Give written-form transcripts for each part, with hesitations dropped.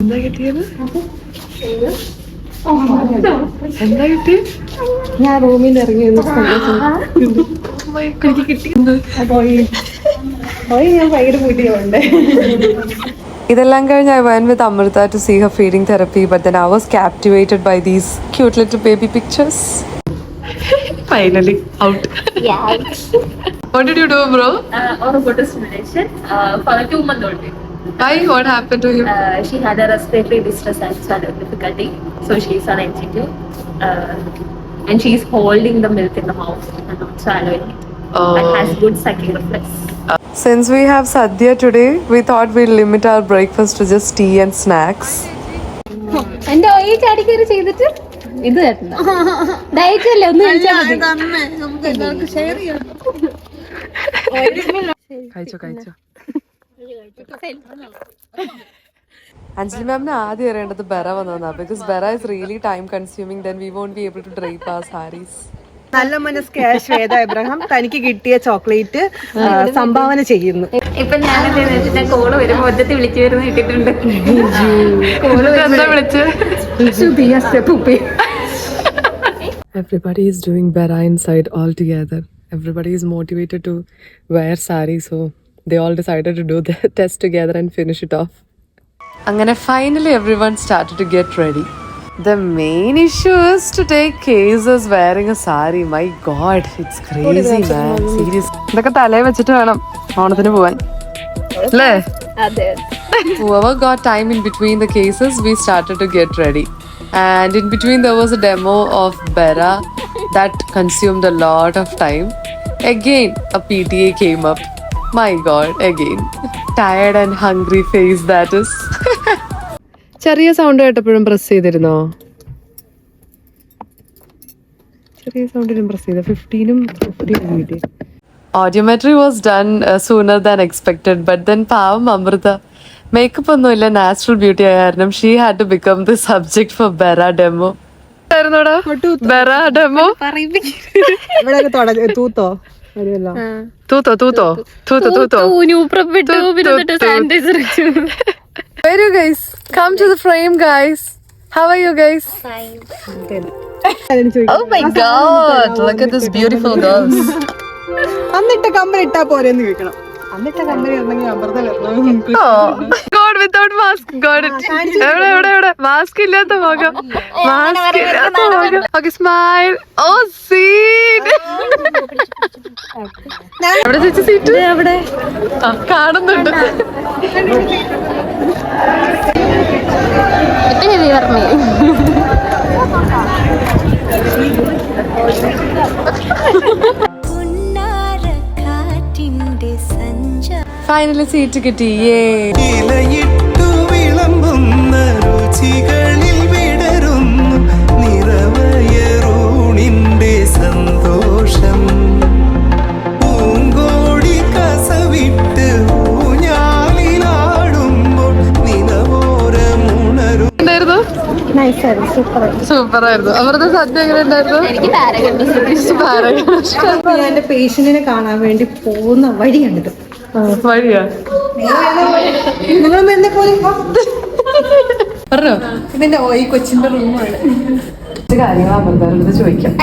എന്താ കിട്ടിയത്? എന്താ കിട്ടി? ഞാൻ റൂമിൽ നിന്ന് ഇറങ്ങി എനിക്ക് കിട്ടി. ഞാൻ ഭയങ്കര കൂട്ടിയുണ്ട്. ഇതെല്ലാം കഴിഞ്ഞ് I went with Amrita to see her feeding therapy, but then I was captivated by these cute little baby pictures. Finally out. Yeah. What did you do, bro? On a photo stimulation for a 2-month-old baby. Why? What happened to him? She had a respiratory distress and swallow difficulty, so she's on NG2, and she's holding the milk in the mouth and not swallowing it. But has good sucking reflex. Since we have Sadhya today, we thought we'd limit our breakfast to just tea and snacks. എന്റെ ഈ ചാടിക്കറി ചെയ്തിട്ട് ഇത് കേട്ടോ diet അല്ലേ ഒന്ന് കഴിച്ചോ. അഞ്ജലി മാമിന് ആദ്യം അറിയേണ്ടത് ബെറ വന്നതാ, ബിക്കോസ് ബെറ is really time consuming, then we won't be able to drape our sarees. നല്ല മനസ്കായ ശ്വേത എബ്രഹാം തനിക്ക് കിട്ടിയ ചോക്ലേറ്റ് സംഭാവന ചെയ്യുന്നു. ഇപ്പൊ ഞാൻ കോള് വരുമ്പോ ഒറ്റത്തിൽ വിളിച്ചു വരുന്ന കിട്ടിയിട്ടുണ്ട്. എന്താ വിളിച്ച്? Everybody is doing bera inside all together. Everybody is motivated to wear sari, so they all decided to do the test together and finish it off. അങ്ങനെ finally everyone started to get ready. The main issue is to take cases wearing a sari. My God, it's crazy, man. Seriously. ഇതൊക്കെ തലയിൽ വെച്ചിട്ട് വേണം ഓണത്തിന് പോവാൻ, അല്ലേ? Whoever got time in between the cases, we started to get ready. And in between there was a demo of Bera that consumed a lot of time. Again, a PTA came up. My God, again. Tired and hungry face that is. ചെറിയ sound കേട്ടപ്പോഴും press ചെയ്തിരുന്നോ? ചെറിയ സൗണ്ടിനും press ചെയ്ത 15 Audiometry was done sooner than expected, but then പാവം Amrita makeup ഒന്നുമില്ല, natural beauty ആയ കാരണം she had to become the subject for ബെറ demo. ബെറ ഡെമോ തൂത്തോ. Where you guys? Come to the frame, guys. How are you guys? Fine. Oh my God! Look at this beautiful girls. അന്നിട്ട company ഇട്ടാ പോരെന്ന് ചോദിക്കണം. അന്നിട്ട company ഉണ്ടെങ്കിൽ Amrita Oh God, without mask. Got it. എവിടെ mask ഇല്ലാത്ത മുഖം. Okay, smile. Oh, see. എവിടെ ചേച്ചി സീറ്റ്? അവിടെ കാണുന്നുണ്ട്. ഫൈനലി സീറ്റ് കിട്ടി. ഇലയിട്ടു വിളമ്പുന്ന രുചികളിൽ വിടരുന്നു നിറവയറൂണിന്റെ സന്തോഷം. പൂങ്കോടി കസവിട്ട് ഊഞ്ഞാലിലാടുമ്പോൾ നിലവോരമുണരും. സൂപ്പർ ആയിരുന്നു. അവരുടെ സദ്യ എങ്ങനെ ഉണ്ടായിരുന്നു? ഞാൻ എന്റെ പേഷ്യന്റിനെ കാണാൻ വേണ്ടി പോകുന്ന വഴിയാണിത്. വഴിയാ നിങ്ങൾ എന്നെ പോലെ പറഞ്ഞോ. ഇതിന്റെ ഈ കൊച്ചിന്റെ റൂമാണ്. കാര്യങ്ങൾ അമൃതയോട് ചോദിക്കാം.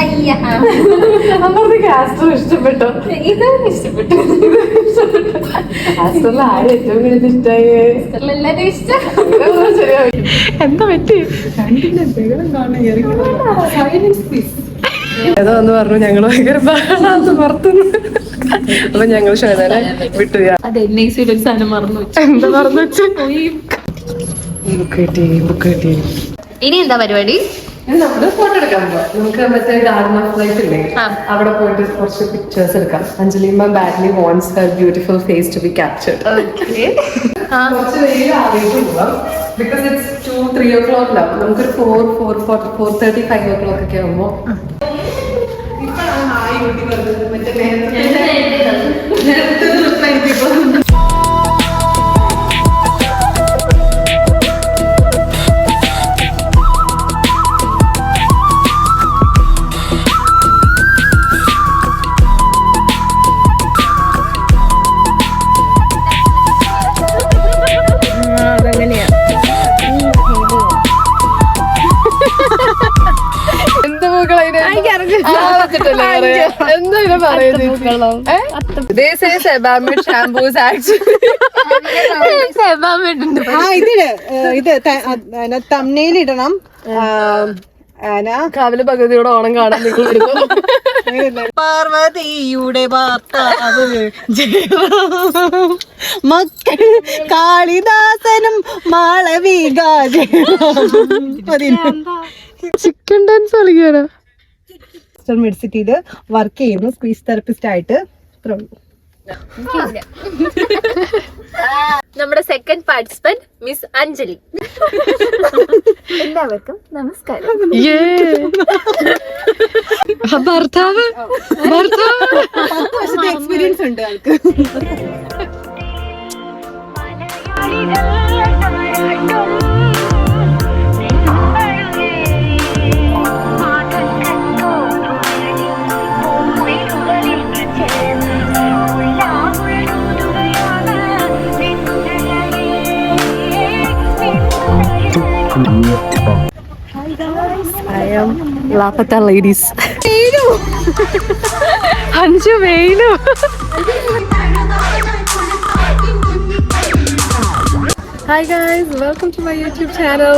അമൃതക്ക് ആസ്റ്റർ ഇഷ്ടപ്പെട്ടോ? ഇഷ്ടപ്പെട്ടു. ആസ്റ്ററിൽ ആരും ഏറ്റവും കൂടുതൽ ഇഷ്ടമായേ? എന്താ പറ്റി? ഏതോ എന്ന് പറഞ്ഞു ഞങ്ങൾ ഭയങ്കര പുറത്തുനിന്ന്. അപ്പൊ ഞങ്ങൾ ശ്വേതനെ വിട്ടു. എന്താ മറന്നു വെച്ചു? ബുക്ക് കിട്ടി. ഇനി എന്താ പരിപാടി? നമുക്ക് ഫോട്ടോ എടുക്കാൻ പോവാം. നമുക്ക് മറ്റേ ഗാർഡൻ ഓഫ് ലൈഫ് ഇല്ലേ, അവിടെ പോയിട്ട് കുറച്ച് പിക്ചേഴ്സ് എടുക്കാം. അഞ്ജലിമ്മ badly wants her beautiful face to be captured. കുറച്ച് വെയിൽ ആവേശം പോവാം, ബിക്കോസ് ഇറ്റ്സ് 2-3 o'clock ലാവും. നമുക്കൊരു 4:35 o'clock ഒക്കെ ആകുമ്പോ അതങ്ങനെയാ. എന്നിട്ടല്ലേ പറയാ? എന്താ ഇതിനെ പറയുന്നത്? They say Sebamed shampoos actually. ഇത് തമ്മനയിൽ ഇടണം. കാവിലെ പകുതിയോടെ ഓണം കാണാൻ നിങ്ങൾ വരുന്നു. പാർവതിയുടെ ഭർത്താവ് മക്കൾ കാളിദാസനും മാളവിക. ചിക്കൻ ഡാൻസ് കളിക്കാനാ? മെഡിസിറ്റിയിൽ വർക്ക് ചെയ്യുന്നു സ്പീച്ച് തെറപ്പിസ്റ്റ് ആയിട്ട്. നമ്മുടെ സെക്കൻഡ് പാർട്ടിസിപ്പന്റ് മിസ് അഞ്ജലി. എല്ലാവർക്കും നമസ്കാരം. ഭർത്താവ് എക്സ്പീരിയൻസ് ഉണ്ട് ആൾക്ക്. I am Lapata ladies. Anju വെയിലു. Hi guys, welcome to my YouTube channel.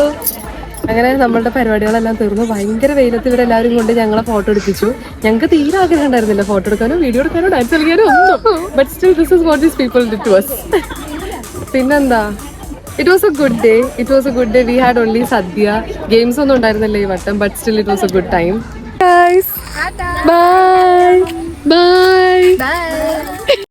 അങ്ങനെ നമ്മളുടെ പരിപാടികളെല്ലാം തീർന്നു. ഭയങ്കര വെയിലത്ത് ഇവരെല്ലാവരും കൊണ്ട് ഞങ്ങളെ ഫോട്ടോ എടുപ്പിച്ചു. ഞങ്ങൾക്ക് തീരെ ആഗ്രഹം ഉണ്ടായിരുന്നില്ല ഫോട്ടോ എടുക്കാനോ വീഡിയോ എടുക്കാനോ ഡാൻസ് കളിക്കാനോ ഒന്നും. But still this is what these people did to us. പിന്നെന്താ, it was a good day. We had only sadhya. Games ഒന്നും ഉണ്ടായിരുന്നില്ല ഈ വട്ടം, but still it was a good time. Guys, bye.